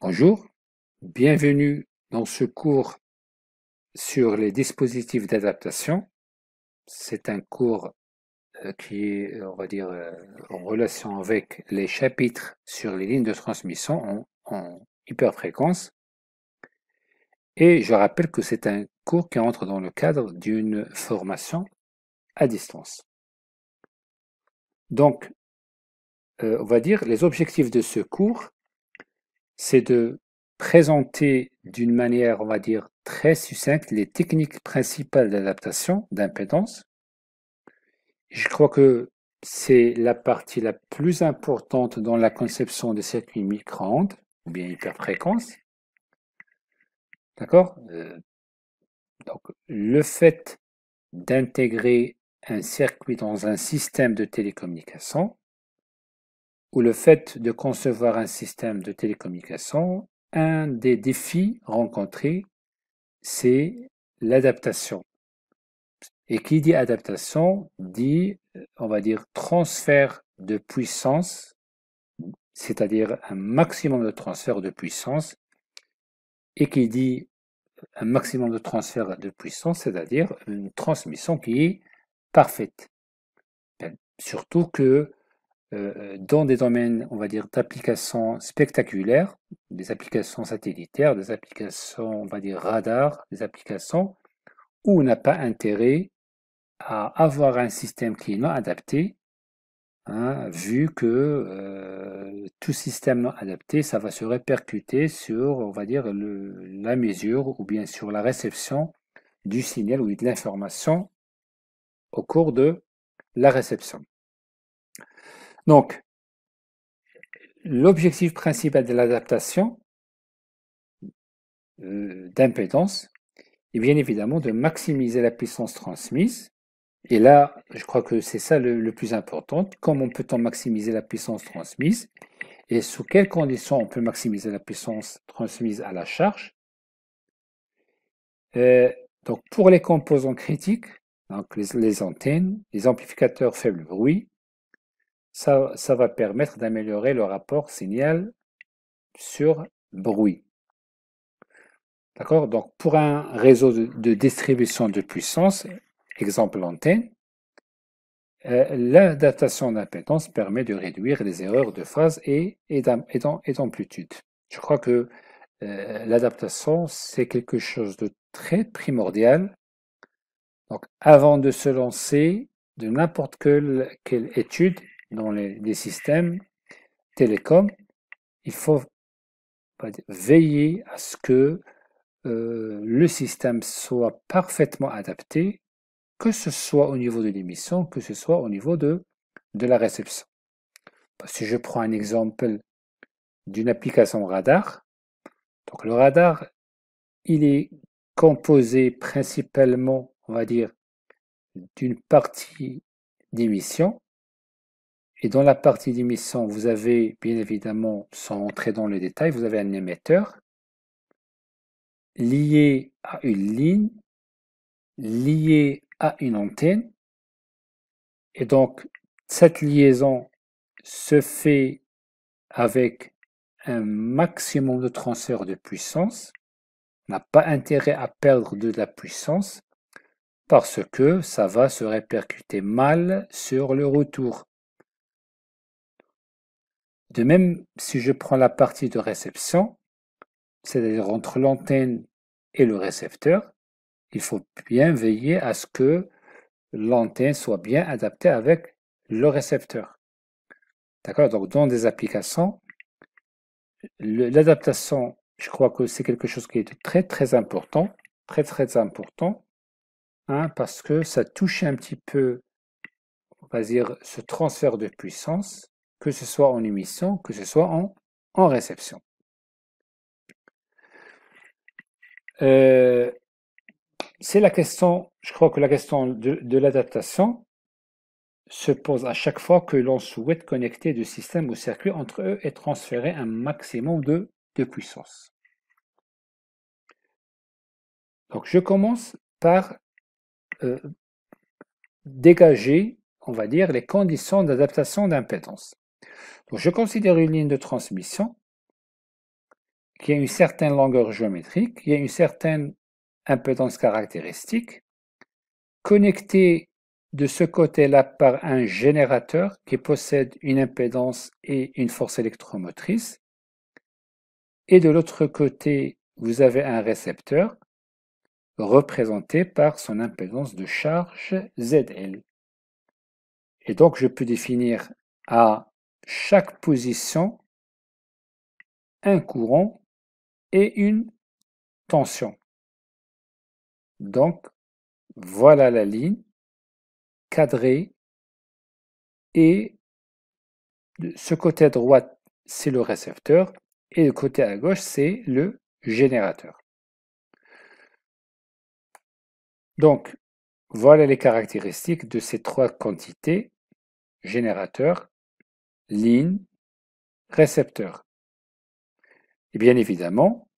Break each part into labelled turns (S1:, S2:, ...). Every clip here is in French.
S1: Bonjour, bienvenue dans ce cours sur les dispositifs d'adaptation. C'est un cours qui est, on va dire, en relation avec les chapitres sur les lignes de transmission en hyperfréquence. Et je rappelle que c'est un cours qui entre dans le cadre d'une formation à distance. Donc, on va dire, les objectifs de ce cours, c'est de présenter d'une manière, on va dire, très succincte les techniques principales d'adaptation d'impédance. Je crois que c'est la partie la plus importante dans la conception des circuits micro-ondes, ou bien hyperfréquence. D'accord? Donc, le fait d'intégrer un circuit dans un système de télécommunication, ou le fait de concevoir un système de télécommunication, un des défis rencontrés, c'est l'adaptation. Et qui dit adaptation dit, on va dire, transfert de puissance, c'est-à-dire un maximum de transfert de puissance. Et qui dit un maximum de transfert de puissance, c'est-à-dire une transmission qui est parfaite. Surtout que dans des domaines, on va dire, d'applications spectaculaires, des applications satellitaires, des applications, on va dire, radar, des applications où on n'a pas intérêt à avoir un système qui est non adapté, hein, vu que tout système non adapté, ça va se répercuter sur, on va dire, la mesure ou bien sur la réception du signal ou de l'information au cours de la réception. Donc, l'objectif principal de l'adaptation d'impédance est bien évidemment de maximiser la puissance transmise. Et là, je crois que c'est ça le plus important. Comment peut-on maximiser la puissance transmise et sous quelles conditions on peut maximiser la puissance transmise à la charge? Donc, pour les composants critiques, donc les antennes, les amplificateurs faible bruit, ça va permettre d'améliorer le rapport signal sur bruit. D'accord? Donc, pour un réseau de distribution de puissance, exemple antenne, l'adaptation d'impédance permet de réduire les erreurs de phase et d'amplitude. Je crois que l'adaptation, c'est quelque chose de très primordial. Donc, avant de se lancer de n'importe quelle étude dans les systèmes télécoms, il faut veiller à ce que le système soit parfaitement adapté, que ce soit au niveau de l'émission, que ce soit au niveau de la réception. Si je prends un exemple d'une application radar, donc le radar, il est composé principalement, on va dire, d'une partie d'émission. Et dans la partie d'émission, vous avez bien évidemment, sans entrer dans le détail, vous avez un émetteur lié à une ligne, lié à une antenne. Et donc, cette liaison se fait avec un maximum de transfert de puissance. On n'a pas intérêt à perdre de la puissance parce que ça va se répercuter mal sur le retour. De même, si je prends la partie de réception, c'est-à-dire entre l'antenne et le récepteur, il faut bien veiller à ce que l'antenne soit bien adaptée avec le récepteur. D'accord? Donc, dans des applications, l'adaptation, je crois que c'est quelque chose qui est très, très important, très important, hein, parce que ça touche un petit peu, on va dire, ce transfert de puissance, que ce soit en émission, que ce soit en réception. C'est la question, je crois que la question de l'adaptation se pose à chaque fois que l'on souhaite connecter deux systèmes ou circuits entre eux et transférer un maximum de puissance. Donc je commence par dégager, on va dire, les conditions d'adaptation d'impédance. Donc je considère une ligne de transmission qui a une certaine longueur géométrique, qui a une certaine impédance caractéristique, connecté de ce côté-là par un générateur qui possède une impédance et une force électromotrice, et de l'autre côté, vous avez un récepteur représenté par son impédance de charge ZL. Et donc, je peux définir à chaque position un courant et une tension. Donc, voilà la ligne cadrée et ce côté à droite, c'est le récepteur et le côté à gauche, c'est le générateur. Donc, voilà les caractéristiques de ces trois quantités, générateur, ligne, récepteur. Et bien évidemment,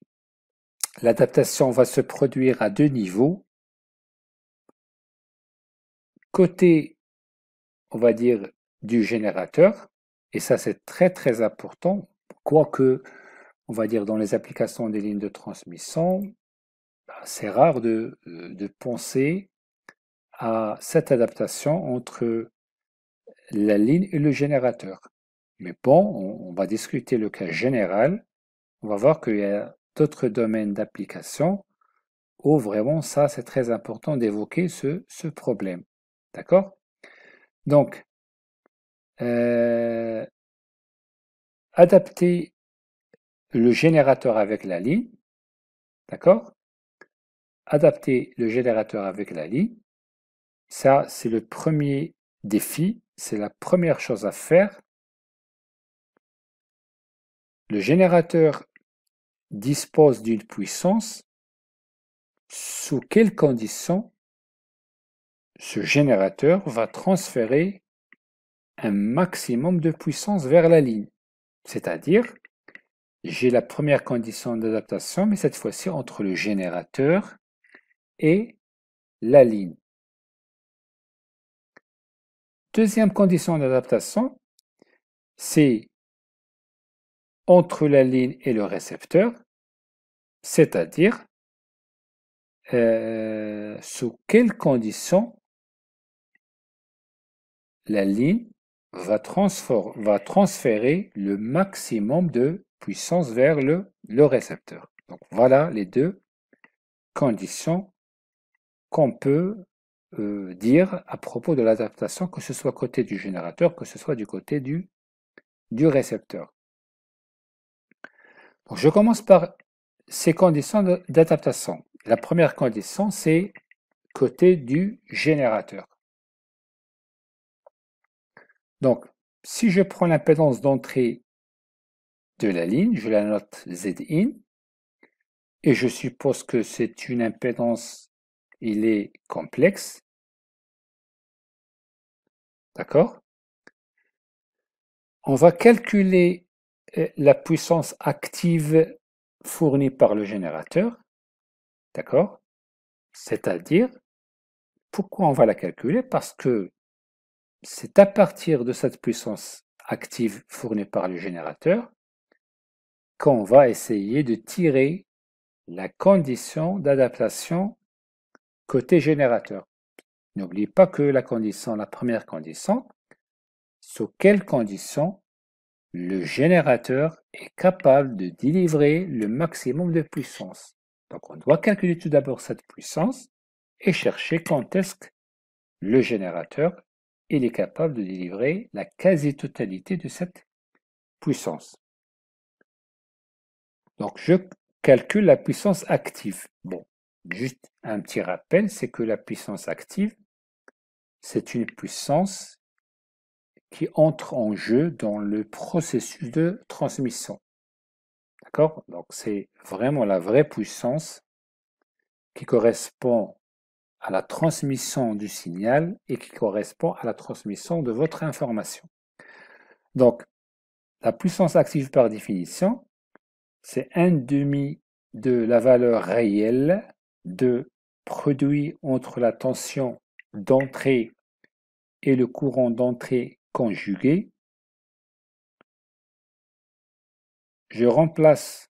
S1: l'adaptation va se produire à deux niveaux. Côté, on va dire, du générateur, et ça c'est très très important, quoique, on va dire, dans les applications des lignes de transmission, c'est rare de penser à cette adaptation entre la ligne et le générateur. Mais bon, on va discuter le cas général. On va voir qu'il y a d'autres domaines d'application où vraiment ça, c'est très important d'évoquer ce problème. D'accord? Donc, adapter le générateur avec la ligne. D'accord? Adapter le générateur avec la ligne. Ça, c'est le premier défi. C'est la première chose à faire. Le générateur dispose d'une puissance. Sous quelles conditions ce générateur va transférer un maximum de puissance vers la ligne? C'est-à-dire, j'ai la première condition d'adaptation, mais cette fois-ci entre le générateur et la ligne. Deuxième condition d'adaptation, c'est entre la ligne et le récepteur, c'est-à-dire sous quelles conditions la ligne va transférer le maximum de puissance vers le récepteur. Donc voilà les deux conditions qu'on peut dire à propos de l'adaptation, que ce soit côté du générateur, que ce soit du côté du récepteur. Donc je commence par ces conditions d'adaptation. La première condition, c'est côté du générateur. Donc, si je prends l'impédance d'entrée de la ligne, je la note Zin, et je suppose que c'est une impédance, il est complexe. D'accord? On va calculer la puissance active fournie par le générateur. D'accord? C'est-à-dire, pourquoi on va la calculer? Parce que c'est à partir de cette puissance active fournie par le générateur qu'on va essayer de tirer la condition d'adaptation côté générateur. N'oubliez pas que la première condition, sous quelles conditions le générateur est capable de délivrer le maximum de puissance. Donc on doit calculer tout d'abord cette puissance et chercher quand est-ce que le générateur est capable de délivrer la quasi-totalité de cette puissance. Donc je calcule la puissance active. Bon, juste un petit rappel, c'est que la puissance active, c'est une puissance qui entre en jeu dans le processus de transmission. D'accord? Donc c'est vraiment la vraie puissance qui correspond à la transmission du signal et qui correspond à la transmission de votre information. Donc, la puissance active par définition, c'est 1/2 de la valeur réelle de produit entre la tension d'entrée et le courant d'entrée conjugué. Je remplace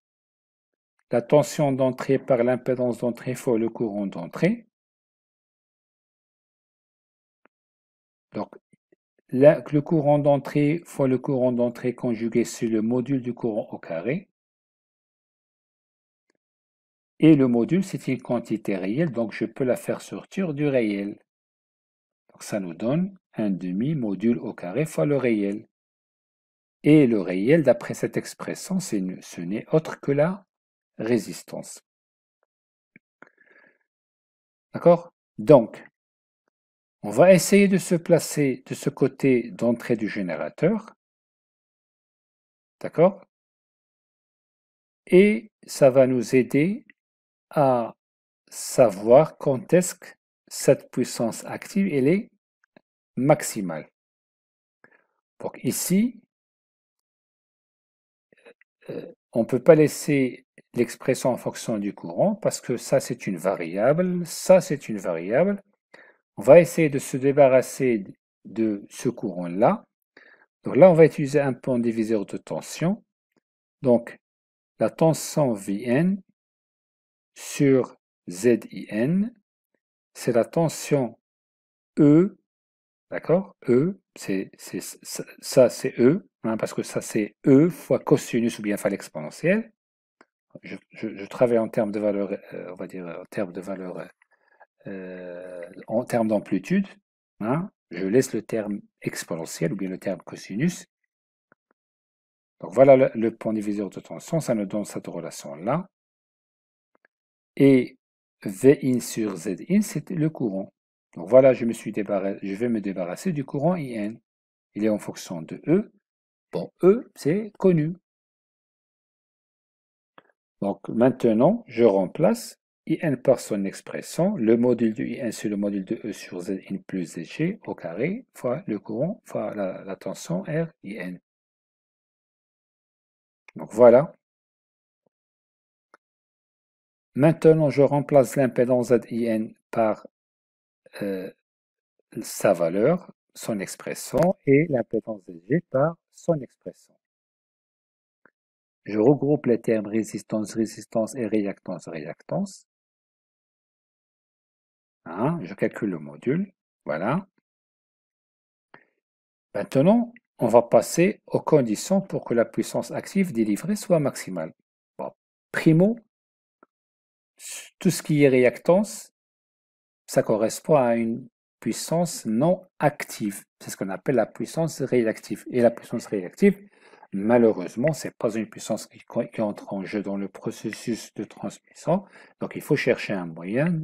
S1: la tension d'entrée par l'impédance d'entrée fois le courant d'entrée. Donc, le courant d'entrée fois le courant d'entrée conjugué sur le module du courant au carré. Et le module, c'est une quantité réelle, donc je peux la faire sortir du réel. Donc ça nous donne un demi-module au carré fois le réel. Et le réel, d'après cette expression, ce n'est autre que la résistance. D'accord? Donc, on va essayer de se placer de ce côté d'entrée du générateur. D'accord? Et ça va nous aider à savoir quand est-ce que cette puissance active elle est maximale. Donc ici, on ne peut pas laisser l'expression en fonction du courant parce que ça c'est une variable, ça c'est une variable. On va essayer de se débarrasser de ce courant-là. Donc là, on va utiliser un pont diviseur de tension. Donc, la tension Vn sur Zin, c'est la tension E, d'accord? E, ça c'est E, hein, parce que ça c'est E fois cosinus ou bien fois l'exponentielle. Je travaille en termes de valeur, on va dire en termes de valeur, en termes d'amplitude. Hein, je laisse le terme exponentiel ou bien le terme cosinus. Donc voilà le point diviseur de tension, ça nous donne cette relation-là. Et Vin sur Zin, c'est le courant. Donc voilà, je vais me débarrasser du courant In. Il est en fonction de E. Bon, E, c'est connu. Donc maintenant, je remplace In par son expression. Le module de In sur le module de E sur Zin plus Zg au carré fois le courant fois la tension R In. Donc voilà. Maintenant, je remplace l'impédance Zin par sa valeur, son expression, et l'impédance Zg par son expression. Je regroupe les termes résistance, résistance et réactance, réactance. Hein, je calcule le module. Voilà. Maintenant, on va passer aux conditions pour que la puissance active délivrée soit maximale. Bon. Primo, tout ce qui est réactance, ça correspond à une puissance non active. C'est ce qu'on appelle la puissance réactive. Et la puissance réactive, malheureusement, ce n'est pas une puissance qui entre en jeu dans le processus de transmission. Donc, il faut chercher un moyen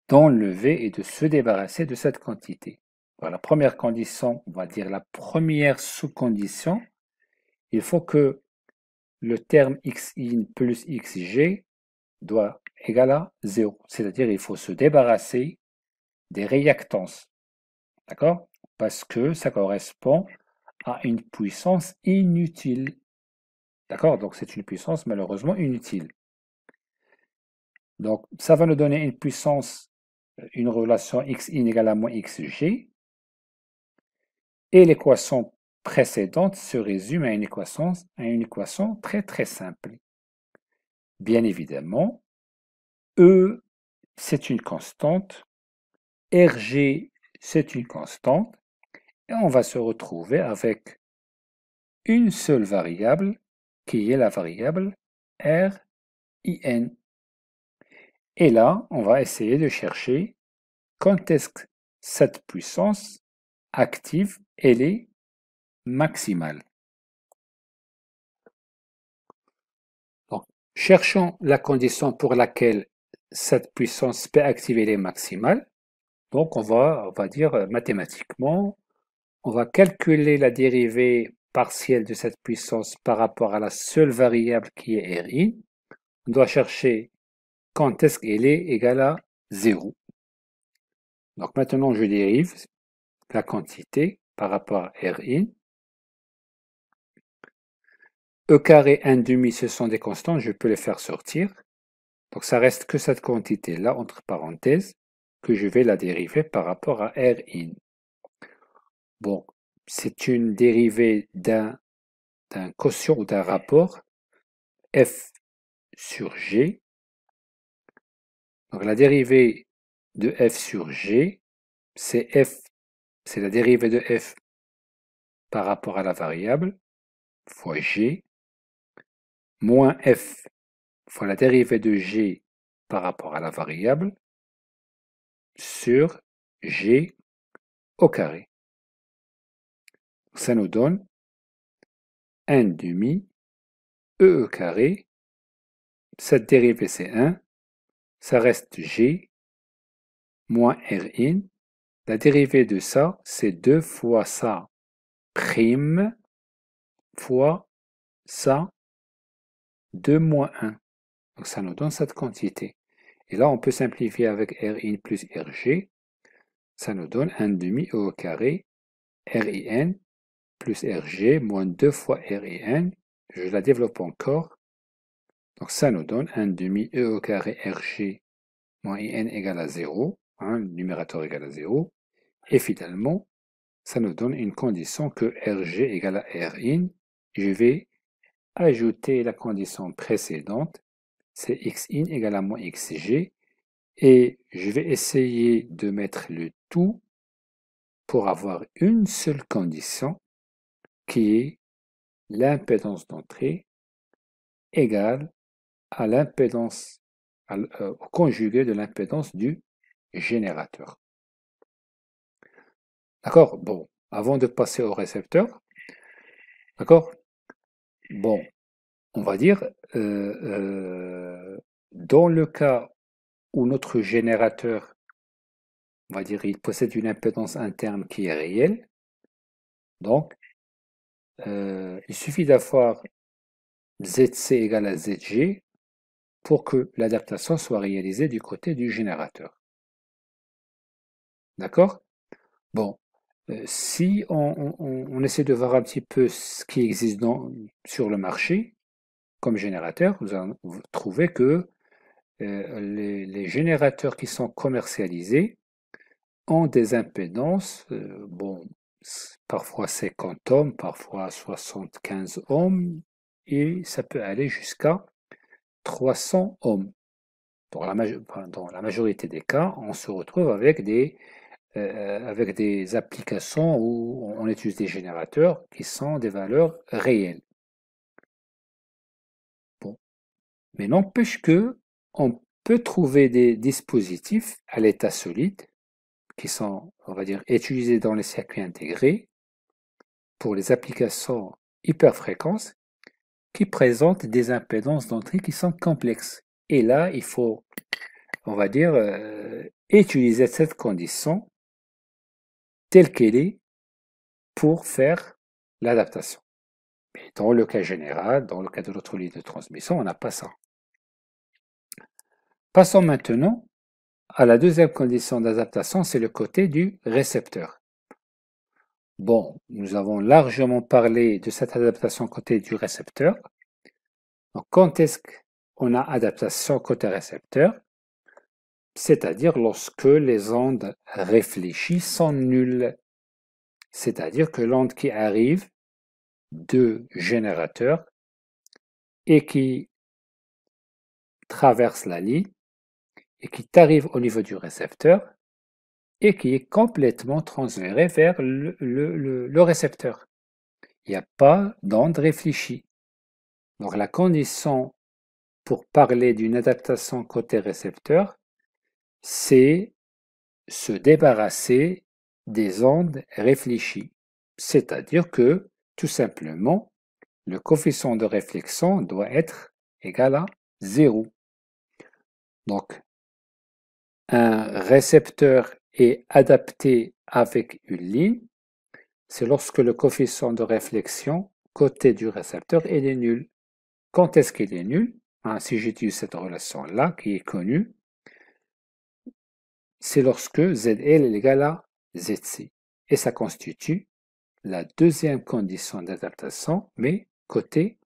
S1: d'enlever et de se débarrasser de cette quantité. Alors, la première condition, on va dire la première sous-condition, il faut que le terme xin plus xg doit égal à 0. C'est-à-dire il faut se débarrasser des réactances. D'accord? Parce que ça correspond à une puissance inutile. D'accord? Donc c'est une puissance malheureusement inutile. Donc ça va nous donner une puissance, une relation xin égale à moins xg. Et l'équation précédente se résume à une équation très très simple. Bien évidemment, E c'est une constante, Rg c'est une constante, et on va se retrouver avec une seule variable qui est la variable RIN. Et là, on va essayer de chercher quand est-ce que cette puissance active, elle est maximale. Donc, cherchons la condition pour laquelle cette puissance P active elle est maximale. Donc, on va dire mathématiquement, on va calculer la dérivée partielle de cette puissance par rapport à la seule variable qui est Rin. On doit chercher quand est-ce qu'elle est égale à 0. Donc maintenant, je dérive la quantité par rapport à Rin. E carré 1 demi, ce sont des constantes, je peux les faire sortir. Donc ça reste que cette quantité-là, entre parenthèses, que je vais la dériver par rapport à Rin. Bon, c'est une dérivée d'un quotient ou d'un rapport f sur G. Donc la dérivée de f sur G, c'est la dérivée de f par rapport à la variable, fois G, moins f fois la dérivée de G par rapport à la variable, sur G au carré. Ça nous donne 1 demi E au carré. Cette dérivée c'est 1, ça reste G moins Rin. La dérivée de ça, c'est 2 fois ça prime fois ça 2 moins 1. Donc ça nous donne cette quantité. Et là, on peut simplifier avec Rin plus Rg. Ça nous donne 1 demi E au carré Rin plus Rg moins 2 fois Rin. Je la développe encore. Donc ça nous donne 1 demi E au carré Rg moins In égale à 0. Le numérateur égale à 0. Et finalement, ça nous donne une condition que Rg égale à Rin. Je vais ajouter la condition précédente, c'est xin égale à moins xg, et je vais essayer de mettre le tout pour avoir une seule condition qui est l'impédance d'entrée égale à l'impédance, au conjugué de l'impédance du générateur. D'accord? Bon, avant de passer au récepteur, d'accord? Bon, on va dire, dans le cas où notre générateur, on va dire, il possède une impédance interne qui est réelle, donc il suffit d'avoir ZC égale à ZG pour que l'adaptation soit réalisée du côté du générateur. D'accord? Bon, si on essaie de voir un petit peu ce qui existe sur le marché comme générateur, vous allez trouver que les générateurs qui sont commercialisés ont des impédances, bon, parfois 50 ohms, parfois 75 ohms, et ça peut aller jusqu'à 300 ohms. Dans la majorité des cas, on se retrouve avec des applications où on utilise des générateurs qui sont des valeurs réelles. Bon. Mais n'empêche que on peut trouver des dispositifs à l'état solide qui sont, on va dire, utilisés dans les circuits intégrés pour les applications hyperfréquences qui présentent des impédances d'entrée qui sont complexes. Et là, il faut, on va dire, utiliser cette condition telle qu'elle est pour faire l'adaptation. Mais dans le cas général, dans le cas de notre ligne de transmission, on n'a pas ça. Passons maintenant à la deuxième condition d'adaptation, c'est le côté du récepteur. Bon, nous avons largement parlé de cette adaptation côté du récepteur. Donc, quand est-ce qu'on a adaptation côté récepteur? C'est-à-dire lorsque les ondes réfléchies sont nulles. C'est-à-dire que l'onde qui arrive de générateur et qui traverse la ligne et qui arrive au niveau du récepteur et qui est complètement transféré vers le récepteur. Il n'y a pas d'onde réfléchie. Donc la condition pour parler d'une adaptation côté récepteur, c'est se débarrasser des ondes réfléchies. C'est-à-dire que, tout simplement, le coefficient de réflexion doit être égal à 0. Donc, un récepteur est adapté avec une ligne, c'est lorsque le coefficient de réflexion côté du récepteur est nul. Quand est-ce qu'il est nul? Si j'utilise cette relation-là, qui est connue, c'est lorsque ZL est égal à ZC. Et ça constitue la deuxième condition d'adaptation, mais côté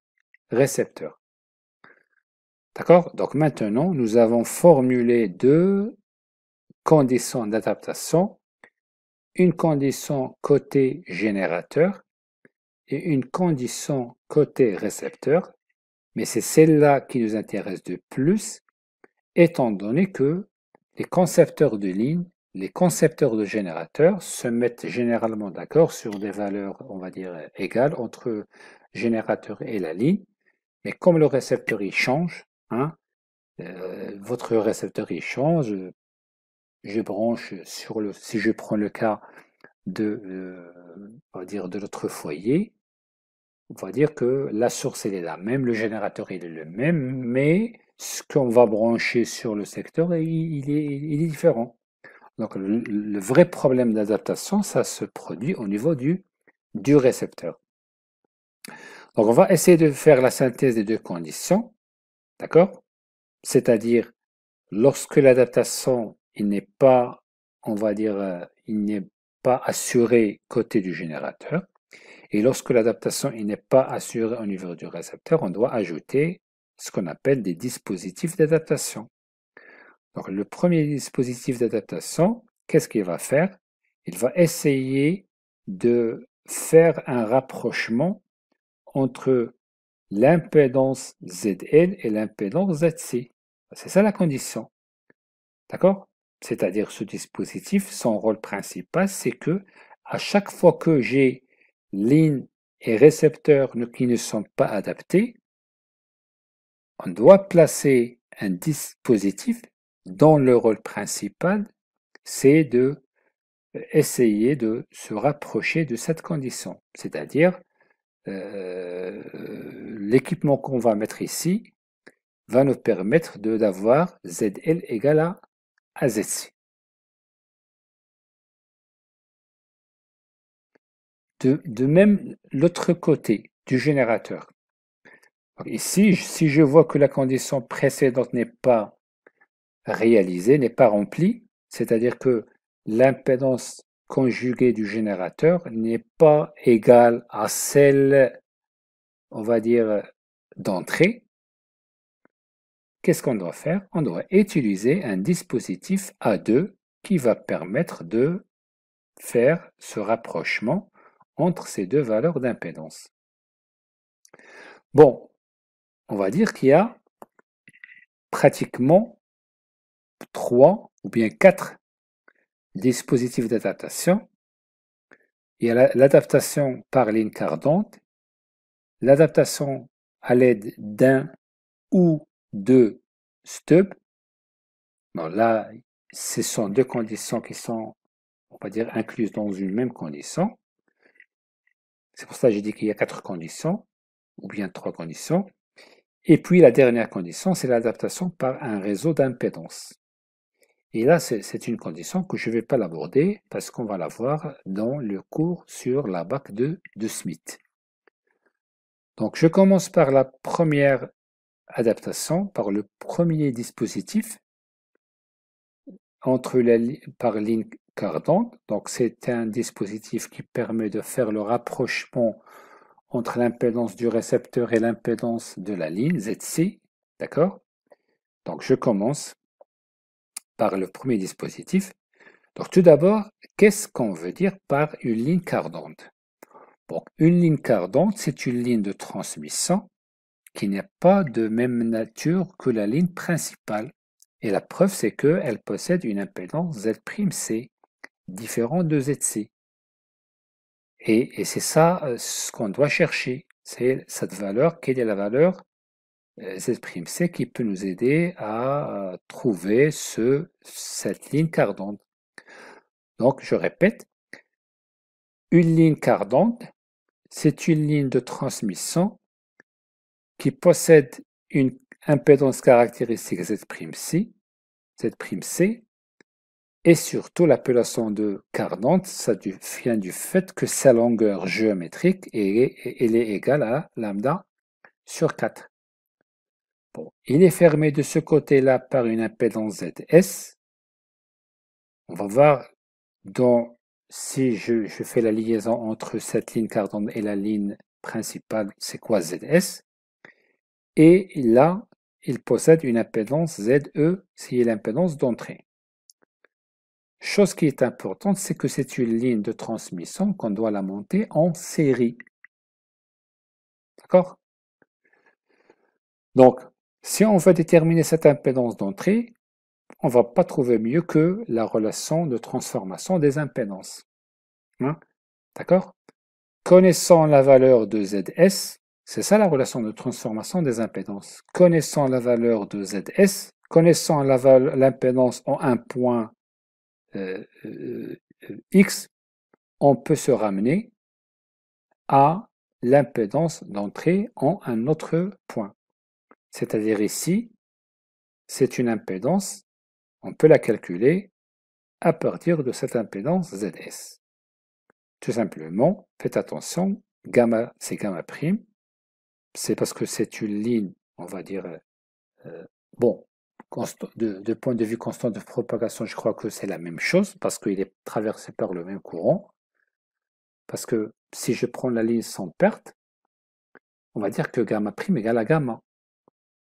S1: récepteur. D'accord? Donc maintenant, nous avons formulé deux conditions d'adaptation, une condition côté générateur et une condition côté récepteur. mais c'est celle-là qui nous intéresse de plus, étant donné que les concepteurs de ligne, les concepteurs de générateurs se mettent généralement d'accord sur des valeurs, on va dire, égales entre le générateur et la ligne, mais comme le récepteur il change, hein, votre récepteur il change, je branche sur le, si je prends le cas de, on va dire, de notre foyer, on va dire que la source elle est la même, le générateur il est le même, mais ce qu'on va brancher sur le secteur, il est différent. Donc le vrai problème d'adaptation, ça se produit au niveau du récepteur. Donc on va essayer de faire la synthèse des deux conditions, d'accord? C'est-à-dire lorsque l'adaptation il n'est pas, on va dire, il n'est pas assuré côté du générateur, et lorsque l'adaptation il n'est pas assurée au niveau du récepteur, on doit ajouter ce qu'on appelle des dispositifs d'adaptation. Donc le premier dispositif d'adaptation, qu'est-ce qu'il va faire? Il va essayer de faire un rapprochement entre l'impédance ZL et l'impédance ZC. C'est ça la condition. D'accord? C'est-à-dire ce dispositif, son rôle principal, c'est que à chaque fois que j'ai ligne et récepteur qui ne sont pas adaptés, on doit placer un dispositif dont le rôle principal, c'est de essayer de se rapprocher de cette condition. C'est-à-dire, l'équipement qu'on va mettre ici va nous permettre d'avoir ZL égale à ZC. De même, l'autre côté du générateur. Donc ici, si je vois que la condition précédente n'est pas réalisée, n'est pas remplie, c'est-à-dire que l'impédance conjuguée du générateur n'est pas égale à celle, on va dire, d'entrée, qu'est-ce qu'on doit faire? On doit utiliser un dispositif A2 qui va permettre de faire ce rapprochement entre ces deux valeurs d'impédance. Bon, on va dire qu'il y a pratiquement 3 ou bien 4 dispositifs d'adaptation. Il y a l'adaptation par ligne cardante, l'adaptation à l'aide d'un ou de stubs. Bon, là, ce sont deux conditions qui sont, on va dire, incluses dans une même condition. C'est pour ça que j'ai dit qu'il y a 4 conditions, ou bien 3 conditions. Et puis la dernière condition, c'est l'adaptation par un réseau d'impédance. Et là, c'est une condition que je ne vais pas l'aborder parce qu'on va la voir dans le cours sur la BAC de Smith. Donc, je commence par la première adaptation, par le premier dispositif par ligne cardante. Donc, c'est un dispositif qui permet de faire le rapprochement entre l'impédance du récepteur et l'impédance de la ligne, ZC. D'accord? Donc, je commence par le premier dispositif. Donc, tout d'abord, qu'est-ce qu'on veut dire par une ligne cardante? Donc, une ligne cardante, c'est une ligne de transmission qui n'est pas de même nature que la ligne principale. Et la preuve, c'est qu'elle possède une impédance Z'(C), différente de ZC. Et c'est ça ce qu'on doit chercher. C'est cette valeur, quelle est la valeur Z'(C) qui peut nous aider à trouver cette ligne cardante. Donc, je répète, une ligne cardante, c'est une ligne de transmission qui possède une impédance caractéristique Z'(C), et surtout l'appellation de cardante, ça vient du fait que sa longueur géométrique elle est égale à lambda sur 4. Bon, il est fermé de ce côté-là par une impédance ZS. On va voir si je fais la liaison entre cette ligne cardante et la ligne principale, c'est quoi ZS? Et là, il possède une impédance ZE, qui est l'impédance d'entrée. Chose qui est importante, c'est que c'est une ligne de transmission qu'on doit la monter en série. D'accord? Donc, si on veut déterminer cette impédance d'entrée, on ne va pas trouver mieux que la relation de transformation des impédances. Hein? D'accord? Connaissant la valeur de ZS, c'est ça la relation de transformation des impédances. Connaissant la valeur de ZS, connaissant l'impédance en un point X, on peut se ramener à l'impédance d'entrée en un autre point. C'est-à-dire ici, c'est une impédance, on peut la calculer à partir de cette impédance ZS. Tout simplement, faites attention, gamma c'est gamma prime, c'est parce que c'est une ligne, on va dire, bon, de point de vue constant de propagation, je crois que c'est la même chose, parce qu'il est traversé par le même courant. Parce que si je prends la ligne sans perte, on va dire que gamma prime égale à gamma.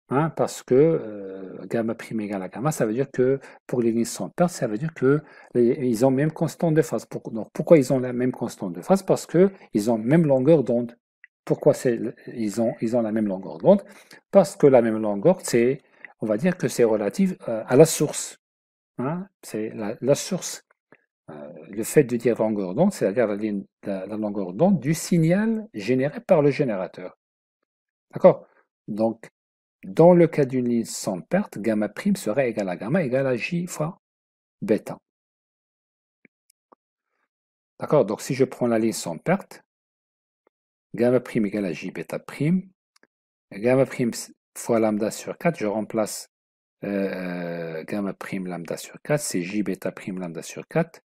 S1: Hein, parce que gamma prime égale à gamma, ça veut dire que pour les lignes sans perte, ça veut dire qu'ils ont même constante de phase. Donc, pourquoi ils ont la même constante de phase? Parce qu'ils ont même longueur d'onde. Pourquoi ils ont la même longueur d'onde? Parce que la même longueur, on va dire que c'est relatif à la source. Hein, c'est la source. Le fait de dire longueur d'onde, c'est-à-dire la longueur d'onde du signal généré par le générateur. D'accord? Donc, dans le cas d'une ligne sans perte, gamma prime serait égal à gamma égale à J fois bêta. D'accord? Donc, si je prends la ligne sans perte, gamma prime égale à J bêta prime, gamma prime fois lambda sur 4, je remplace gamma prime lambda sur 4, c'est J bêta prime lambda sur 4.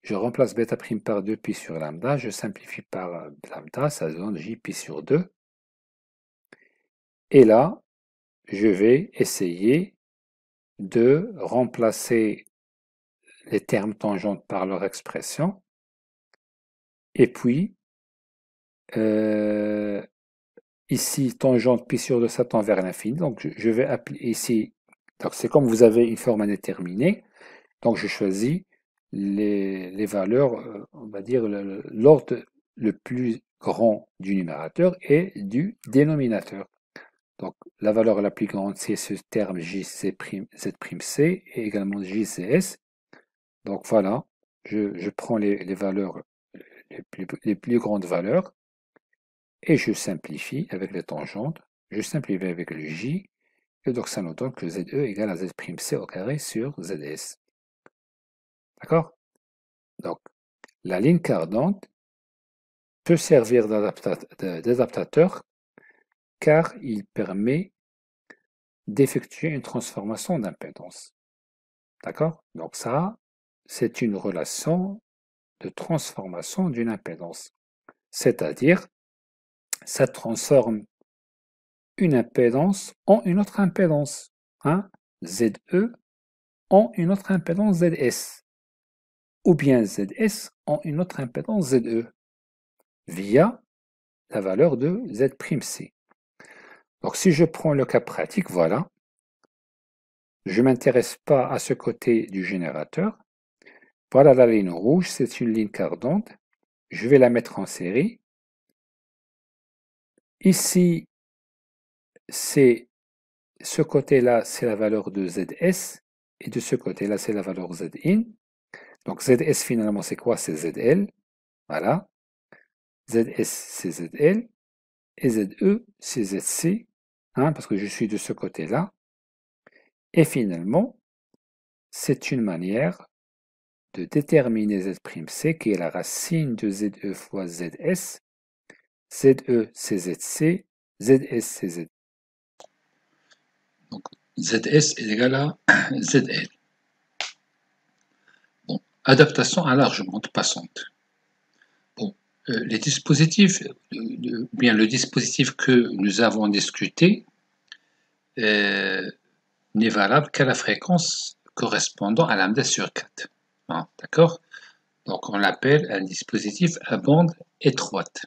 S1: Je remplace bêta prime par 2 pi sur lambda, je simplifie par lambda, ça donne J pi sur 2. Et là, je vais essayer de remplacer les termes tangentes par leur expression. Et puis, ici, tangente pi sur 2, ça tend vers l'infini. Donc, je vais appliquer ici. Donc, c'est comme vous avez une forme indéterminée. Donc, je choisis les valeurs, on va dire, l'ordre le plus grand du numérateur et du dénominateur. Donc, la valeur la plus grande, c'est ce terme JC', Z''C et également JCS. Donc, voilà, je prends les valeurs, les plus grandes valeurs et je simplifie avec les tangentes. Je simplifie avec le J. Et donc, ça nous donne que ZE égale à Z''C au carré sur ZS. D'accord? Donc, la ligne cardante peut servir d'adaptateur car il permet d'effectuer une transformation d'impédance. D'accord? Donc ça, c'est une relation de transformation d'une impédance. C'est-à-dire, ça transforme une impédance en une autre impédance. Hein? ZE en une autre impédance ZS. Ou bien ZS en une autre impédance ZE. Via la valeur de Z''C. Donc si je prends le cas pratique, voilà. Je ne m'intéresse pas à ce côté du générateur. Voilà la ligne rouge, c'est une ligne cardante. Je vais la mettre en série. Ici, c'est ce côté-là, c'est la valeur de ZS. Et de ce côté-là, c'est la valeur Zin. Donc ZS finalement, c'est quoi? C'est ZL. Voilà. ZS, c'est ZL. Et ZE, c'est ZC. Hein, parce que je suis de ce côté-là. Et finalement, c'est une manière de déterminer Z''C qui est la racine de ZE fois ZS. ZE, c'est ZC. ZS, c'est Z.
S2: Donc, ZS est égal à ZL. Bon, adaptation à large bande passante. Bon, les dispositifs, bien le dispositif que nous avons discuté n'est valable qu'à la fréquence correspondant à lambda sur 4. Hein, d'accord? Donc, on l'appelle un dispositif à bande étroite.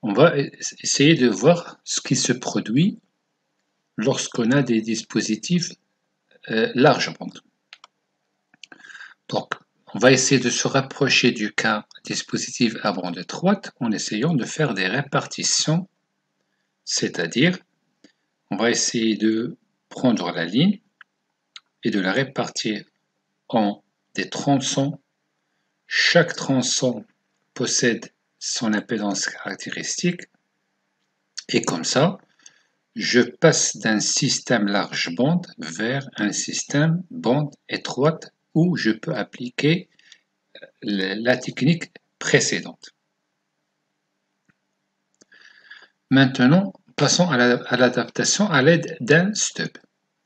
S2: On va essayer de voir ce qui se produit lorsqu'on a des dispositifs large bande. Donc, on va essayer de se rapprocher du cas dispositif à bande étroite en essayant de faire des répartitions, c'est-à-dire on va essayer de prendre la ligne et de la répartir en des tronçons. Chaque tronçon possède son impédance caractéristique et comme ça, je passe d'un système large bande vers un système bande étroite où je peux appliquer la technique précédente. Maintenant, passons à l'adaptation à l'aide d'un stub.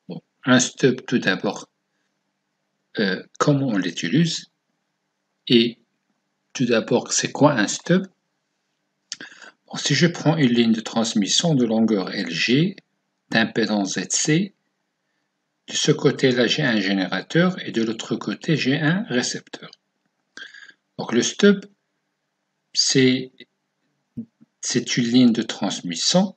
S2: Bon, un stub, tout d'abord, comment on l'utilise? Et tout d'abord, c'est quoi un stub? Bon, si je prends une ligne de transmission de longueur LG, d'impédance ZC, de ce côté-là, j'ai un générateur et de l'autre côté, j'ai un récepteur. Donc le stub, c'est une ligne de transmission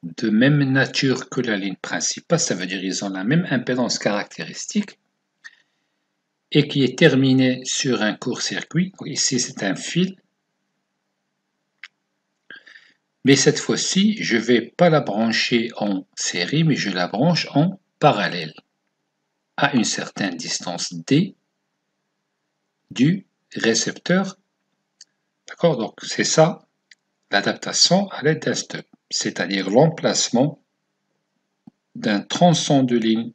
S2: de même nature que la ligne principale, ça veut dire qu'ils ont la même impédance caractéristique et qui est terminée sur un court-circuit. Ici, c'est un fil. Mais cette fois-ci, je ne vais pas la brancher en série, mais je la branche en parallèle à une certaine distance D du récepteur. D'accord? Donc, c'est ça l'adaptation à l'aide d'un stub, c'est-à-dire l'emplacement d'un tronçon de ligne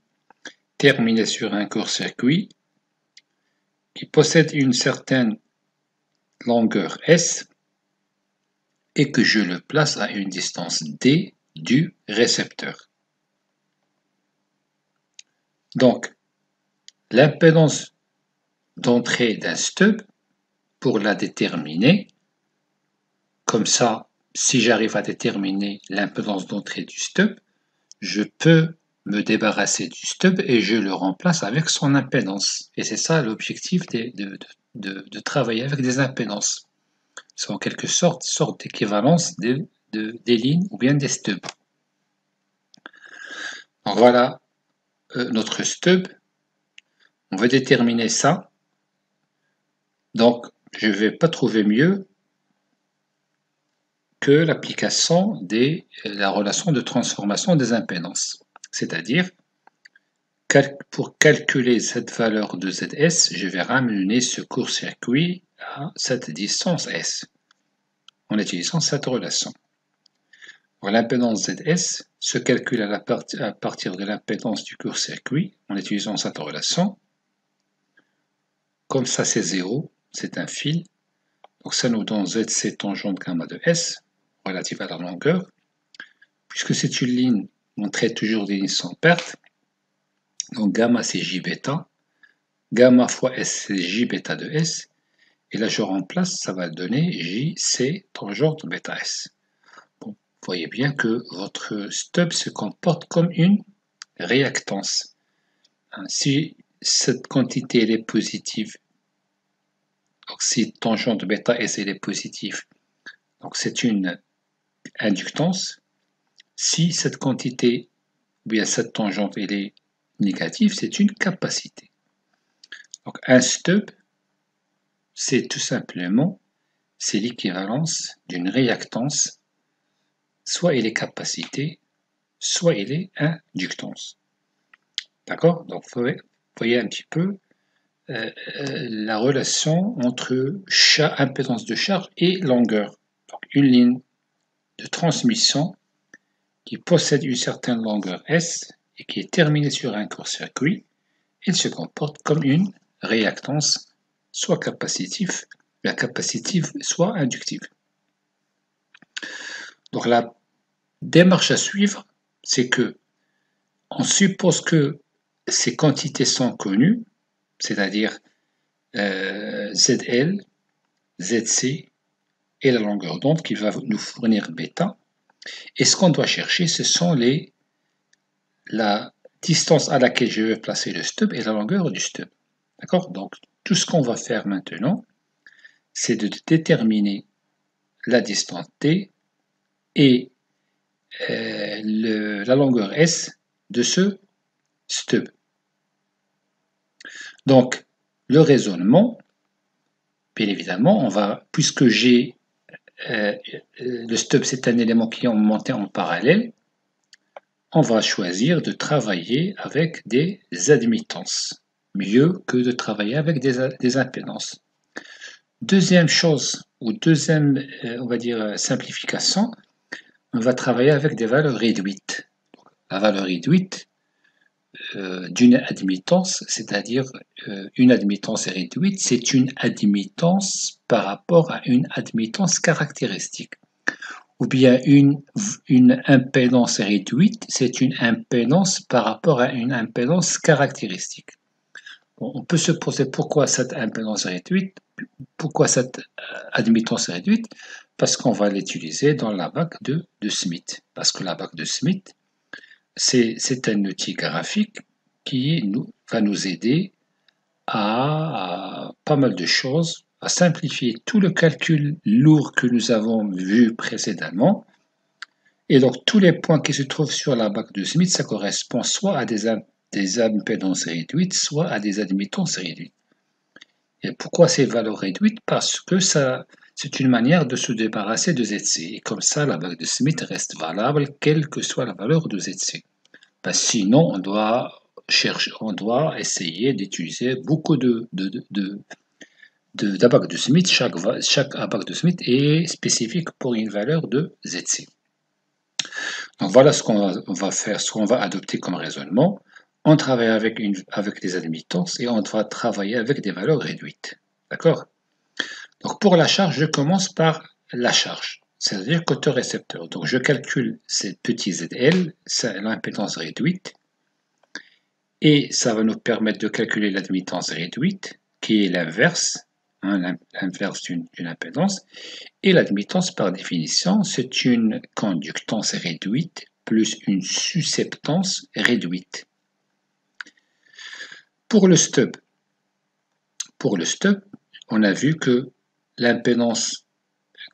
S2: terminé sur un court-circuit qui possède une certaine longueur S et que je le place à une distance D du récepteur. Donc, l'impédance d'entrée d'un stub, pour la déterminer, comme ça, si j'arrive à déterminer l'impédance d'entrée du stub, je peux me débarrasser du stub et je le remplace avec son impédance. Et c'est ça l'objectif de travailler avec des impédances. C'est en quelque sorte d'équivalence des lignes ou bien des stubs. Donc voilà notre stub. On va déterminer ça. Donc je ne vais pas trouver mieux que l'application de la relation de transformation des impédances. C'est-à-dire, pour calculer cette valeur de ZS, je vais ramener ce court-circuit à cette distance S en utilisant cette relation. L'impédance ZS se calcule à partir de l'impédance du court-circuit en utilisant cette relation. Comme ça, c'est 0, c'est un fil. Donc ça nous donne ZC tangente gamma de S relative à la longueur. Puisque c'est une ligne, on traite toujours des lignes sans perte. Donc gamma c'est J bêta. Gamma fois S c'est J bêta de S. Et là je remplace, ça va donner JC tangente bêta S. Bon, vous voyez bien que votre stub se comporte comme une réactance. Si cette quantité elle est positive, donc si tangente bêta S elle est positive, donc c'est une inductance. Si cette quantité, ou bien cette tangente elle est négative, c'est une capacité. Donc un stub, c'est tout simplement l'équivalence d'une réactance, soit elle est capacité, soit elle est inductance. D'accord? Donc vous voyez un petit peu la relation entre impédance de charge et longueur. Donc une ligne de transmission qui possède une certaine longueur S et qui est terminée sur un court-circuit, il se comporte comme une réactance, soit capacitive, soit inductive. Donc la démarche à suivre, c'est que on suppose que ces quantités sont connues, c'est-à-dire ZL, ZC et la longueur d'onde qui va nous fournir bêta. Et ce qu'on doit chercher, ce sont la distance à laquelle je vais placer le stub et la longueur du stub. D'accord? Donc, tout ce qu'on va faire maintenant, c'est de déterminer la distance T et la longueur S de ce stub. Donc, le raisonnement, bien évidemment, puisque le stub c'est un élément qui est monté en parallèle, on va choisir de travailler avec des admittances, mieux que de travailler avec des impédances. Deuxième chose, ou deuxième, on va dire, simplification, on va travailler avec des valeurs réduites. La valeur réduite d'une admittance, c'est-à-dire une admittance réduite, c'est une admittance par rapport à une admittance caractéristique. Ou bien une impédance réduite, c'est une impédance par rapport à une impédance caractéristique. Bon, on peut se poser pourquoi cette impédance réduite, pourquoi cette admittance réduite, parce qu'on va l'utiliser dans la bac de Smith. Parce que la bac de Smith, c'est un outil graphique qui va nous aider à pas mal de choses, à simplifier tout le calcul lourd que nous avons vu précédemment. Et donc, tous les points qui se trouvent sur la bac de Smith, ça correspond soit à des impédances réduites, soit à des admittances réduites. Et pourquoi ces valeurs réduites? Parce que c'est une manière de se débarrasser de ZC. Et comme ça, la bac de Smith reste valable, quelle que soit la valeur de ZC. Sinon, on doit essayer d'utiliser beaucoup d'abac de Smith. Chaque abac de Smith est spécifique pour une valeur de ZC. Donc voilà ce qu'on va faire, ce qu'on va adopter comme raisonnement. On travaille avec des admittances et on va travailler avec des valeurs réduites. D'accord? Donc pour la charge, je commence par la charge, c'est-à-dire qu'autorécepteur. Donc je calcule ces petits ZL, c'est l'impédance réduite, et ça va nous permettre de calculer l'admittance réduite, qui est l'inverse, l'inverse d'une impédance. Et l'admittance, par définition, c'est une conductance réduite plus une susceptance réduite. Pour le stub, on a vu que l'impédance,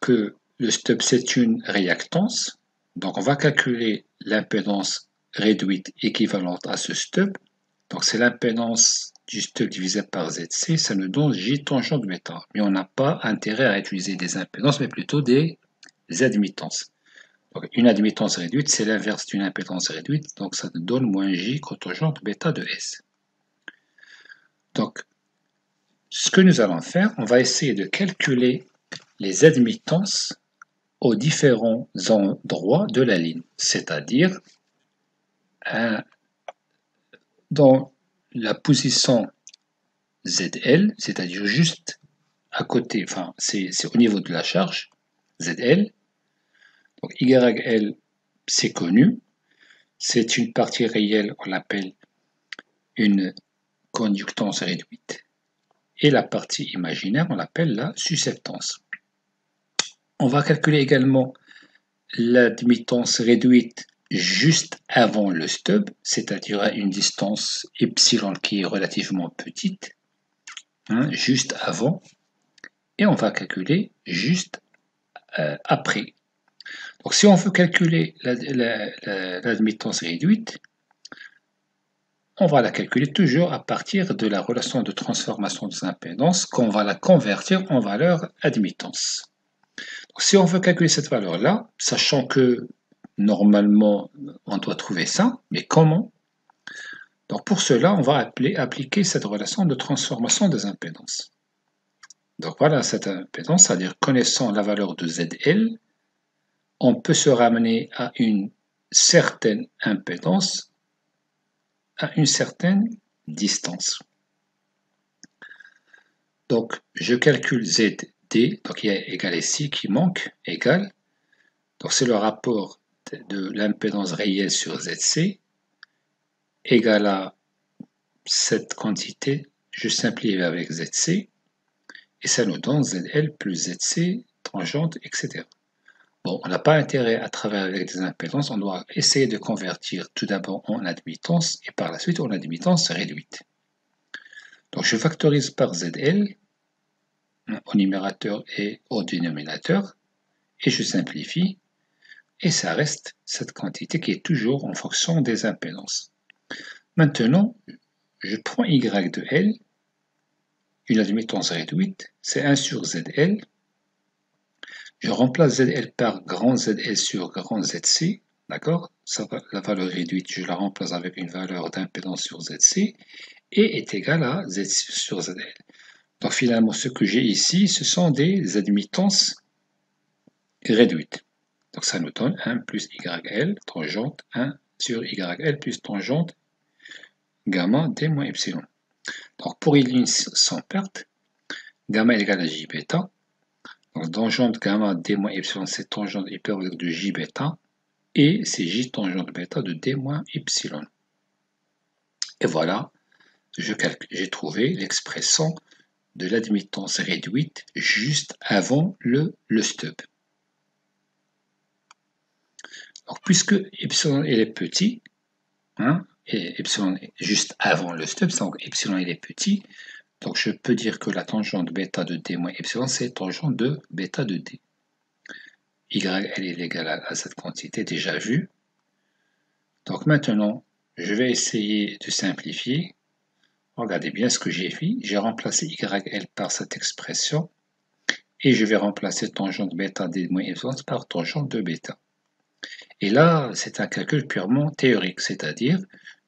S2: que le stub, c'est une réactance. Donc, on va calculer l'impédance réduite équivalente à ce stub. Donc, c'est l'impédance du stub divisé par ZC, ça nous donne J tangent de bêta. Mais on n'a pas intérêt à utiliser des impédances, mais plutôt des admittances. Donc, une admittance réduite, c'est l'inverse d'une impédance réduite, donc ça nous donne moins J cotangente bêta de S. Donc, ce que nous allons faire, on va essayer de calculer les admittances aux différents endroits de la ligne, c'est-à-dire dans la position ZL, c'est-à-dire juste à côté, enfin c'est au niveau de la charge, ZL. Donc YL, c'est connu, c'est une partie réelle, on l'appelle une conductance réduite, et la partie imaginaire, on l'appelle la susceptance. On va calculer également l'admittance réduite juste avant le stub, c'est-à-dire à une distance epsilon qui est relativement petite, juste avant, et on va calculer juste après. Donc si on veut calculer l'admittance réduite, on va la calculer toujours à partir de la relation de transformation des impédances qu'on va la convertir en valeur admittance. Donc, si on veut calculer cette valeur-là, sachant que normalement on doit trouver ça, mais comment? Donc pour cela, on va appliquer cette relation de transformation des impédances. Donc voilà cette impédance, c'est-à-dire connaissant la valeur de ZL, on peut se ramener à une certaine impédance à une certaine distance. Donc je calcule ZD, donc il y a égal ici qui manque, égal. Donc c'est le rapport de l'impédance réelle sur ZC égal à cette quantité, je simplifie avec ZC, et ça nous donne ZL plus ZC, tangente, etc. Bon, on n'a pas intérêt à travailler avec des impédances, on doit essayer de convertir tout d'abord en admittance, et par la suite en admittance réduite. Donc je factorise par ZL, au numérateur et au dénominateur, et je simplifie, et ça reste cette quantité qui est toujours en fonction des impédances. Maintenant, je prends Y de L, une admittance réduite, c'est 1 sur ZL. Je remplace ZL par grand ZL sur grand ZC. D'accord? La valeur réduite, je la remplace avec une valeur d'impédance sur ZC et est égale à ZC sur ZL. Donc finalement, ce que j'ai ici, ce sont des admittances réduites. Donc ça nous donne 1 plus YL, tangente 1 sur YL plus tangente gamma d moins epsilon. Donc pour une ligne sans perte, gamma est égal à J bêta. Donc tangente gamma d moins epsilon, c'est tangente hyperbolique de J bêta. Et c'est J tangente bêta de d moins epsilon. Et voilà, j'ai trouvé l'expression de l'admittance réduite juste avant le stub. Donc, puisque epsilon il est petit, hein, et epsilon est juste avant le stub, donc epsilon il est petit, donc je peux dire que la tangente bêta de d moins epsilon, c'est tangente de bêta de d. Y, elle est égale à cette quantité déjà vue. Donc maintenant, je vais essayer de simplifier. Regardez bien ce que j'ai fait. J'ai remplacé YL par cette expression et je vais remplacer tangente bêta d moins epsilon par tangente de bêta. Et là, c'est un calcul purement théorique, c'est-à-dire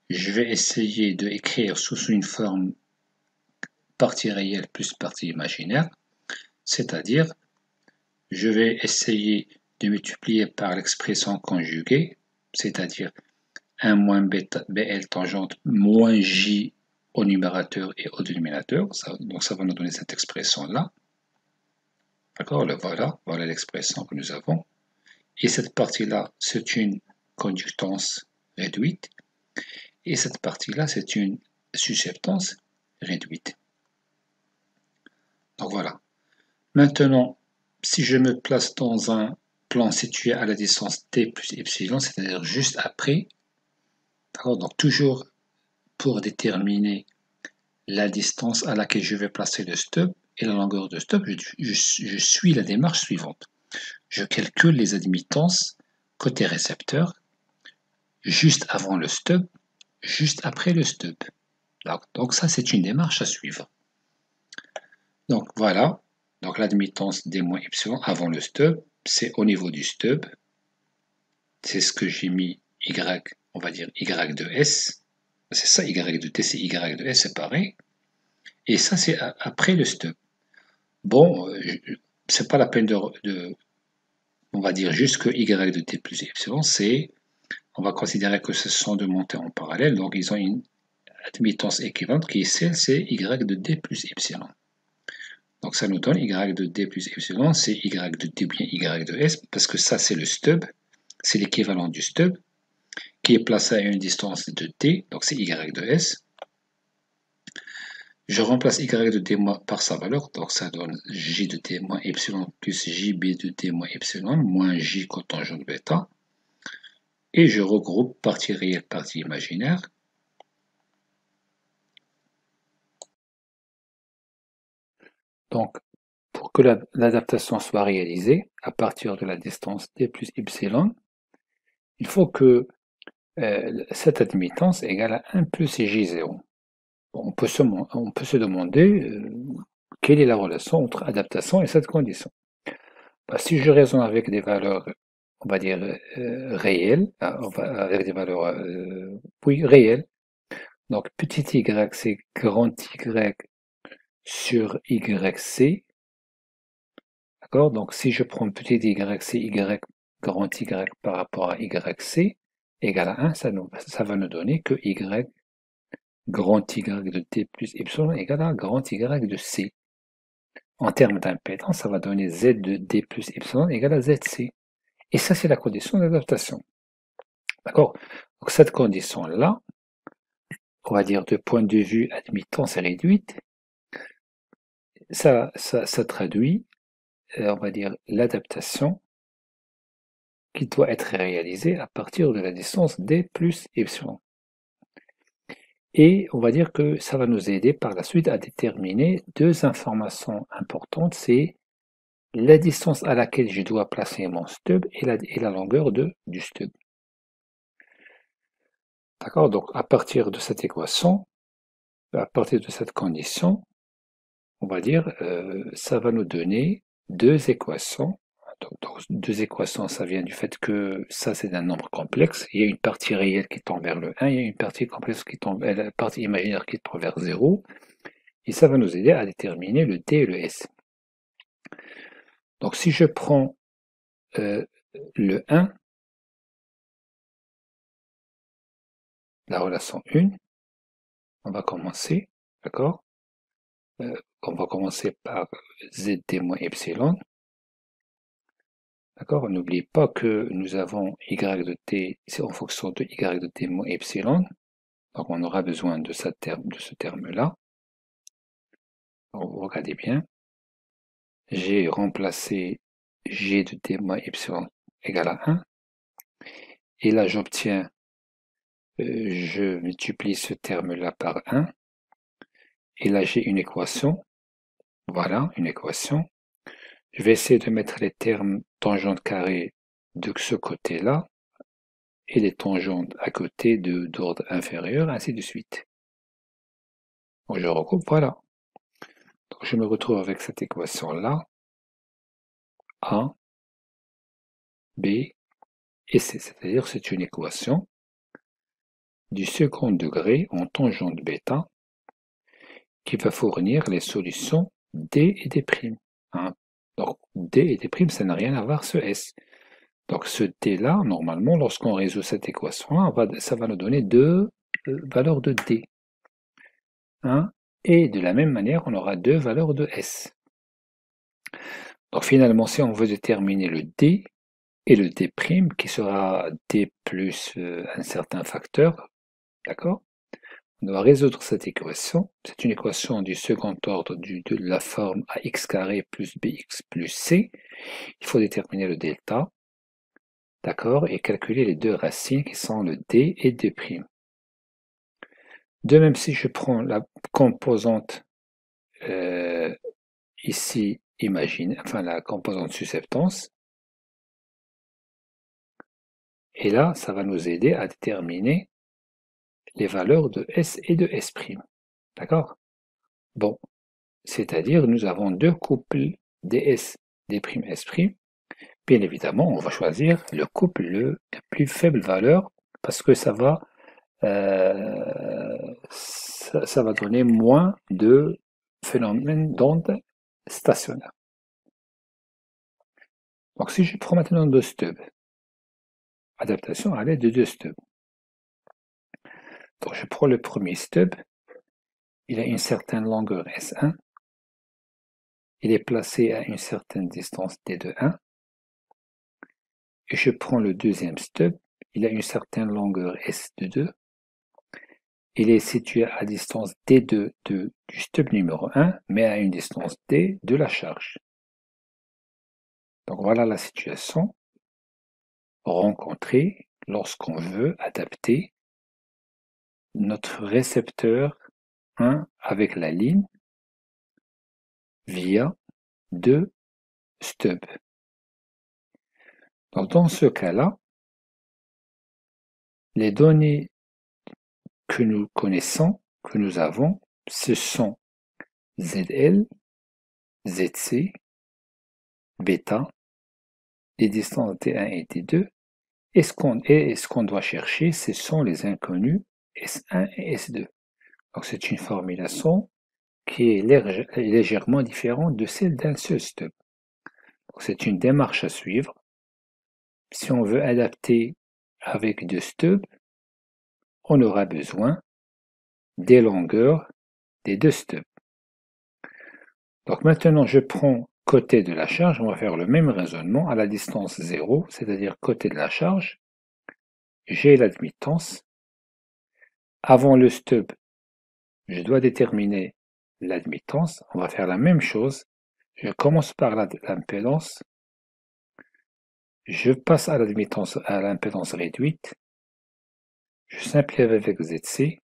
S2: je vais essayer d'écrire sous une forme partie réelle plus partie imaginaire, c'est-à-dire je vais essayer de multiplier par l'expression conjuguée, c'est-à-dire 1 moins bêta, BL tangente moins J au numérateur et au dénominateur. Donc ça va nous donner cette expression-là. D'accord, voilà l'expression que nous avons. Et cette partie-là, c'est une conductance réduite. Et cette partie-là, c'est une susceptance réduite. Donc voilà. Maintenant, si je me place dans un plan situé à la distance d plus epsilon, c'est-à-dire juste après, donc toujours pour déterminer la distance à laquelle je vais placer le stub et la longueur de stub, je suis la démarche suivante. Je calcule les admittances côté récepteur juste avant le stub, juste après le stub. Donc ça, c'est une démarche à suivre. Donc voilà, donc l'admittance d moins epsilon avant le stub, c'est au niveau du stub. C'est ce que j'ai mis y, on va dire y de s. C'est ça, y de t, c'est y de s, c'est pareil. Et ça, c'est après le stub. Bon, c'est pas la peine on va dire juste que y de t plus epsilon, on va considérer que ce sont deux montées en parallèle, donc ils ont une admittance équivalente qui est celle, c'est y de d plus epsilon. Donc ça nous donne y de d plus epsilon, c'est y de t bien y de s, parce que ça c'est le stub, c'est l'équivalent du stub, qui est placé à une distance de t, donc c'est y de s. Je remplace y de t par sa valeur, donc ça donne j de t moins epsilon plus jb de t moins epsilon moins j cotangente bêta. Et je regroupe partie réelle, partie imaginaire.
S1: Donc, pour que l'adaptation soit réalisée à partir de la distance d plus epsilon, il faut que cette admittance égale à 1 plus J0. On peut se demander quelle est la relation entre adaptation et cette condition. Bah, si je raisonne avec des valeurs, on va dire, réelles, avec des valeurs oui, réelles, donc petit y, c'est grand Y sur YC, d'accord? Donc si je prends petit y, c'est Y grand Y par rapport à YC, égale à 1, ça va nous donner que Y grand Y de t plus epsilon égale à grand Y de C. En termes d'impédance, ça va donner Z de D plus epsilon égale à ZC. Et ça, c'est la condition d'adaptation. D'accord? Donc cette condition-là, on va dire de point de vue admittance réduite, ça traduit, on va dire, l'adaptation qui doit être réalisée à partir de la distance D plus epsilon. Et on va dire que ça va nous aider par la suite à déterminer deux informations importantes, c'est la distance à laquelle je dois placer mon stub et la longueur du stub. D'accord? Donc à partir de cette équation, à partir de cette condition, on va dire, ça va nous donner deux équations, Donc, deux équations, ça vient du fait que ça, c'est un nombre complexe. Il y a une partie réelle qui tend vers le 1, il y a une partie complexe qui tend, la partie imaginaire qui tend vers 0. Et ça va nous aider à déterminer le D et le S. Donc, si je prends le 1, la relation 1, on va commencer, d'accord? On va commencer par ZD moins epsilon. D'accord? N'oubliez pas que nous avons y de t, c'est en fonction de y de t moins epsilon. Donc on aura besoin de ce terme-là. Regardez bien. J'ai remplacé g de t moins epsilon égale à 1. Et là j'obtiens, je multiplie ce terme-là par 1. Et là j'ai une équation. Voilà, une équation. Je vais essayer de mettre les termes tangente carrée de ce côté-là et les tangentes à côté d'ordre inférieur, ainsi de suite. Donc je regroupe, voilà. Donc je me retrouve avec cette équation-là, A, B et C, c'est-à-dire c'est une équation du second degré en tangente bêta qui va fournir les solutions D et D'. Hein. Donc D et D', ça n'a rien à voir ce S. Donc ce D-là, normalement, lorsqu'on résout cette équation-là, ça va nous donner deux valeurs de D. Hein. Et de la même manière, on aura deux valeurs de S. Donc finalement, si on veut déterminer le D et le D', qui sera D plus un certain facteur, d'accord? On doit résoudre cette équation. C'est une équation du second ordre de la forme ax carré plus bx plus c. Il faut déterminer le delta, d'accord, et calculer les deux racines qui sont le D et D'. De même, si je prends la composante ici, enfin la composante susceptance, et là, ça va nous aider à déterminer les valeurs de S et de S'. D'accord? Bon, c'est-à-dire nous avons deux couples ds, d'S'. Bien évidemment, on va choisir le couple la plus faible valeur parce que ça va donner moins de phénomènes d'onde stationnaires. Donc si je prends maintenant deux stubs, adaptation à l'aide de deux stubs. Donc je prends le premier stub, il a une certaine longueur S1, il est placé à une certaine distance D de 1, et je prends le deuxième stub, il a une certaine longueur S de 2, il est situé à distance D2 du stub numéro 1, mais à une distance D de la charge. Donc voilà la situation rencontrée lorsqu'on veut adapter notre récepteur 1 avec la ligne via deux stubs. Donc dans ce cas-là, les données que nous connaissons, que nous avons, ce sont ZL, ZC, bêta, les distances T1 et T2, et ce qu'on doit chercher, ce sont les inconnus S1 et S2. Donc c'est une formulation qui est légèrement différente de celle d'un seul stub. C'est une démarche à suivre. Si on veut adapter avec deux stubs, on aura besoin des longueurs des deux stubs. Donc maintenant, je prends côté de la charge, on va faire le même raisonnement à la distance 0, c'est-à-dire côté de la charge. J'ai l'admittance. Avant le stub, je dois déterminer l'admittance. On va faire la même chose. Je commence par l'impédance. Je passe à l'admittance, à l'impédance réduite. Je simplifie avec ZC.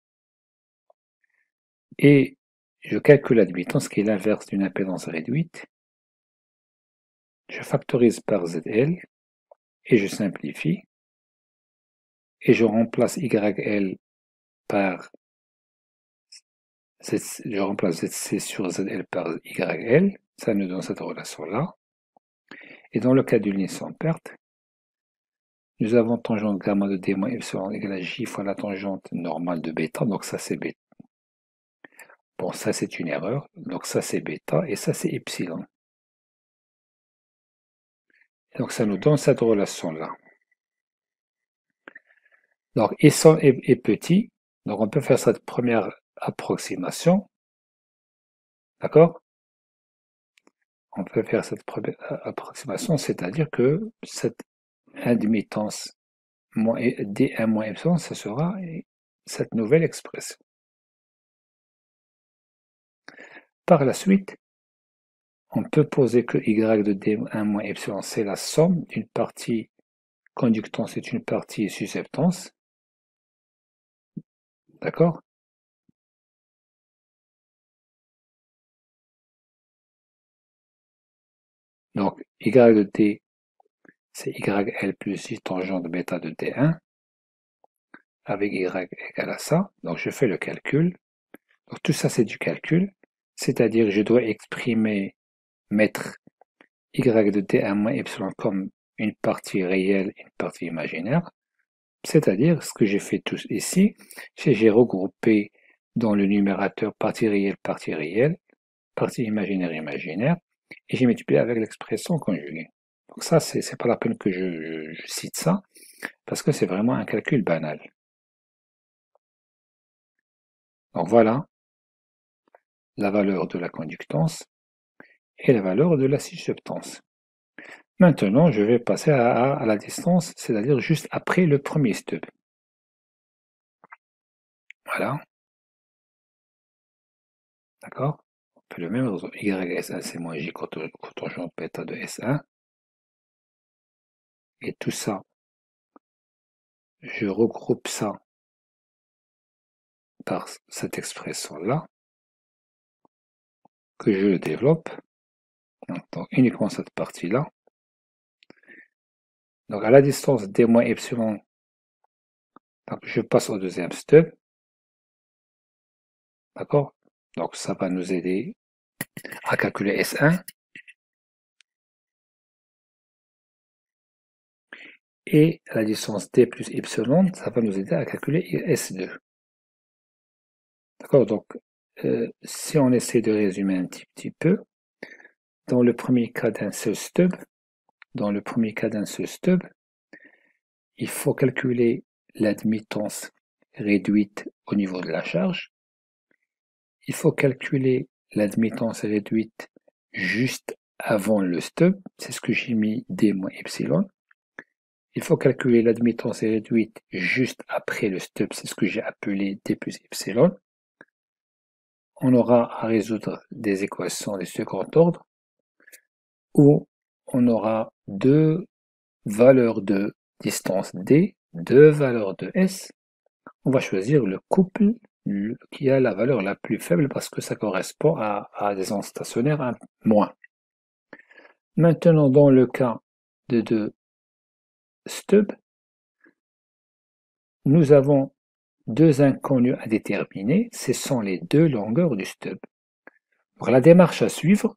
S1: Et je calcule l'admittance qui est l'inverse d'une impédance réduite. Je factorise par ZL et je simplifie. Et je remplace YL par je remplace ZC sur ZL par YL. Ça nous donne cette relation-là. Et dans le cas d'une ligne sans perte, nous avons tangente gamma de d moins epsilon égale à j fois la tangente normale de bêta, donc ça c'est bêta. Bon, ça c'est une erreur, donc ça c'est bêta et ça c'est epsilon. Donc ça nous donne cette relation-là. Donc epsilon est petit, donc on peut faire cette première approximation, d'accord? On peut faire cette première approximation, c'est-à-dire que cette admittance d1 moins epsilon, ce sera cette nouvelle expression. Par la suite, on peut poser que y de d1 moins epsilon, c'est la somme d'une partie conductance et d'une partie susceptance. D'accord? Donc, y de d, c'est YL plus J tangente bêta de D1, avec Y égale à ça. Donc, je fais le calcul. Donc, tout ça, c'est du calcul. C'est-à-dire, je dois mettre Y de D1 moins epsilon comme une partie réelle et une partie imaginaire. C'est-à-dire, ce que j'ai fait tout ici, c'est que j'ai regroupé dans le numérateur partie réelle, partie imaginaire, et j'ai multiplié avec l'expression conjuguée. Donc ça, c'est pas la peine que je cite ça, parce que c'est vraiment un calcul banal. Donc voilà la valeur de la conductance et la valeur de la susceptance. Maintenant, je vais passer à la distance, c'est-à-dire juste après le premier stub. Voilà. D'accord? On fait le même réseau. YS1, c'est moins J cotangente bêta de S1. Et tout ça, je regroupe ça par cette expression-là, que je développe. Donc uniquement cette partie-là. Donc à la distance d moins epsilon, donc je passe au deuxième stub. D'accord? Donc ça va nous aider à calculer S1. Et à la distance d plus epsilon, ça va nous aider à calculer S2. D'accord? Donc si on essaie de résumer un petit peu, dans le premier cas d'un seul stub, il faut calculer l'admittance réduite au niveau de la charge. Il faut calculer l'admittance réduite juste avant le stub, c'est ce que j'ai mis d moins epsilon. Il faut calculer l'admittance réduite juste après le stub, c'est ce que j'ai appelé d plus epsilon. On aura à résoudre des équations de second ordre où on aura deux valeurs de distance d, deux valeurs de s. On va choisir le couple qui a la valeur la plus faible parce que ça correspond à des ondes stationnaires à moins. Maintenant, dans le cas de deux stubs, nous avons deux inconnus à déterminer, ce sont les deux longueurs du stub. Donc, la démarche à suivre,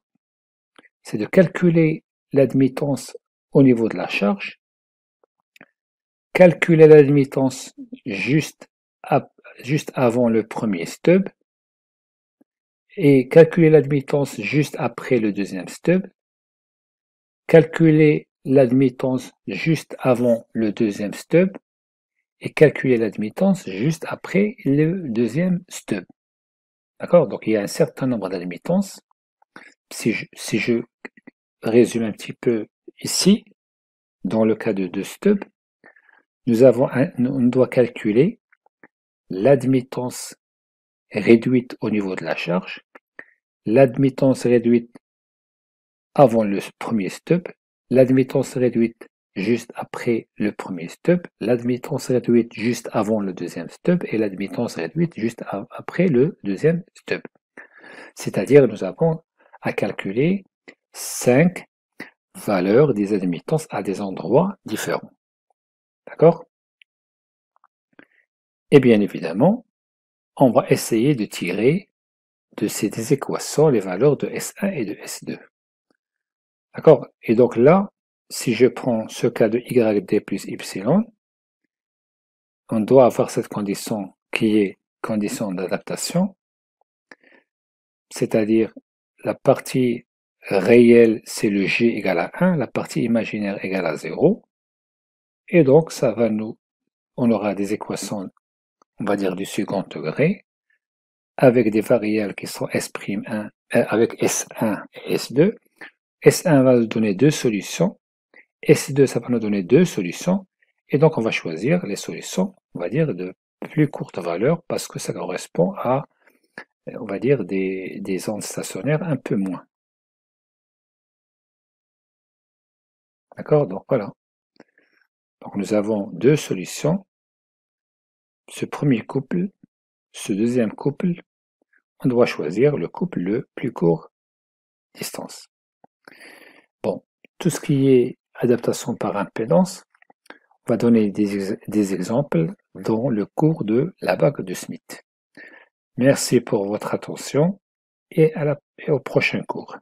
S1: c'est de calculer l'admittance au niveau de la charge, calculer l'admittance juste avant le premier stub, et calculer l'admittance juste après le deuxième stub, calculer l'admittance juste avant le deuxième stub, et calculer l'admittance juste après le deuxième stub. D'accord? Donc il y a un certain nombre d'admittances. Si je résume un petit peu ici, dans le cas de deux stubs, on doit calculer l'admittance réduite au niveau de la charge, l'admittance réduite avant le premier stub, l'admittance réduite juste après le premier stub, l'admittance réduite juste avant le deuxième stub et l'admittance réduite juste après le deuxième stub. C'est-à-dire nous avons à calculer 5 valeurs des admittances à des endroits différents. D'accord? Et bien évidemment, on va essayer de tirer de ces équations les valeurs de S1 et de S2. D'accord? Et donc là, si je prends ce cas de YD plus Y, on doit avoir cette condition qui est condition d'adaptation, c'est-à-dire la partie réelle, c'est le G égale à 1, la partie imaginaire égale à 0, et donc on aura des équations, on va dire du second degré, avec des variables qui sont S'1, avec S1 et S2. S1 va nous donner deux solutions, S2 ça va nous donner deux solutions, et donc on va choisir les solutions, on va dire, de plus courte valeur, parce que ça correspond à, on va dire, des ondes stationnaires un peu moins. D'accord? Donc voilà. Donc nous avons deux solutions. Ce premier couple, ce deuxième couple, on doit choisir le couple le plus court distance. Bon, tout ce qui est adaptation par impédance, on va donner des exemples dans le cours de la bague de Smith. Merci pour votre attention et au prochain cours.